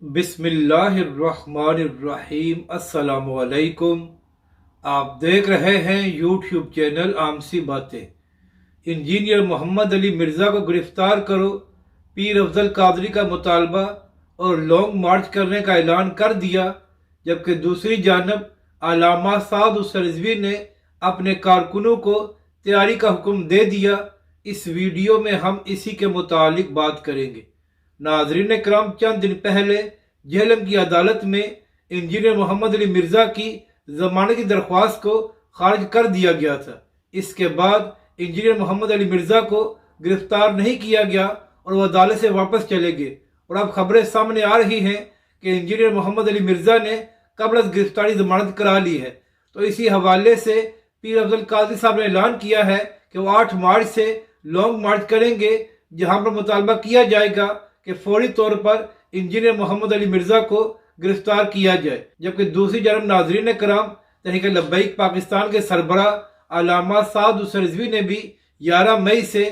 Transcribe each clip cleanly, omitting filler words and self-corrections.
بسم اللہ الرحمن الرحیم۔ السلام علیکم۔ آپ دیکھ رہے ہیں یوٹیوب چینل عام سی باتیں۔ انجینئر محمد علی مرزا کو گرفتار کرو، پیر افضل قادری کا مطالبہ اور لانگ مارچ کرنے کا اعلان کر دیا، جبکہ دوسری جانب علامہ سعد السرزوی نے اپنے کارکنوں کو تیاری کا حکم دے دیا۔ اس ویڈیو میں ہم اسی کے متعلق بات کریں گے۔ ناظرین کرام، چند دن پہلے جہلم کی عدالت میں انجینئر محمد علی مرزا کی ضمانت کی درخواست کو خارج کر دیا گیا تھا۔ اس کے بعد انجینئر محمد علی مرزا کو گرفتار نہیں کیا گیا اور وہ عدالت سے واپس چلے گئے، اور اب خبریں سامنے آ رہی ہیں کہ انجینئر محمد علی مرزا نے قبل از گرفتاری ضمانت کرا لی ہے۔ تو اسی حوالے سے پیر افضل قادری صاحب نے اعلان کیا ہے کہ وہ 8 مارچ سے لانگ مارچ کریں گے، جہاں پر مطالبہ کیا جائے گا کہ فوری طور پر انجینئر محمد علی مرزا کو گرفتار کیا جائے۔ جبکہ دوسری جانب ناظرین کرام، تحریک لبیک پاکستان کے سربراہ علامہ سعد السرزوی نے بھی 11 مئی سے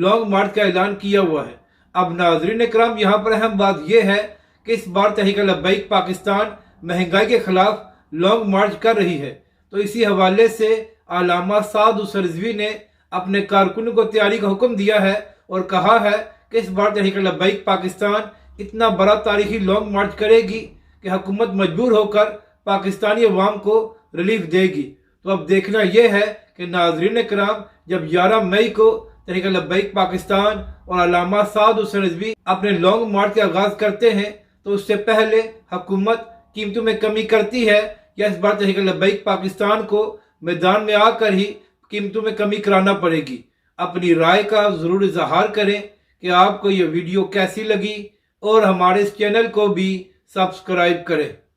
لانگ مارچ کا اعلان کیا ہوا ہے۔ اب ناظرین کرام، یہاں پر اہم بات یہ ہے کہ اس بار تحریک لبیک پاکستان مہنگائی کے خلاف لانگ مارچ کر رہی ہے۔ تو اسی حوالے سے علامہ سعد السرزوی نے اپنے کارکنوں کو تیاری کا حکم دیا ہے اور کہا ہے کہ اس بار تحریک لبیک پاکستان اتنا بڑا تاریخی لانگ مارچ کرے گی کہ حکومت مجبور ہو کر پاکستانی عوام کو ریلیف دے گی۔ تو اب دیکھنا یہ ہے کہ ناظرین کرام، جب 11 مئی کو تحریک لبیک پاکستان اور علامہ سعد السرزوی اپنے لانگ مارچ کا آغاز کرتے ہیں، تو اس سے پہلے حکومت قیمتوں میں کمی کرتی ہے یا اس بار تحریک لبیک پاکستان کو میدان میں آ کر ہی قیمتوں میں کمی کرانا پڑے گی۔ اپنی رائے کا ضرور اظہار کریں کہ آپ کو یہ ویڈیو کیسی لگی، اور ہمارے اس چینل کو بھی سبسکرائب کریں۔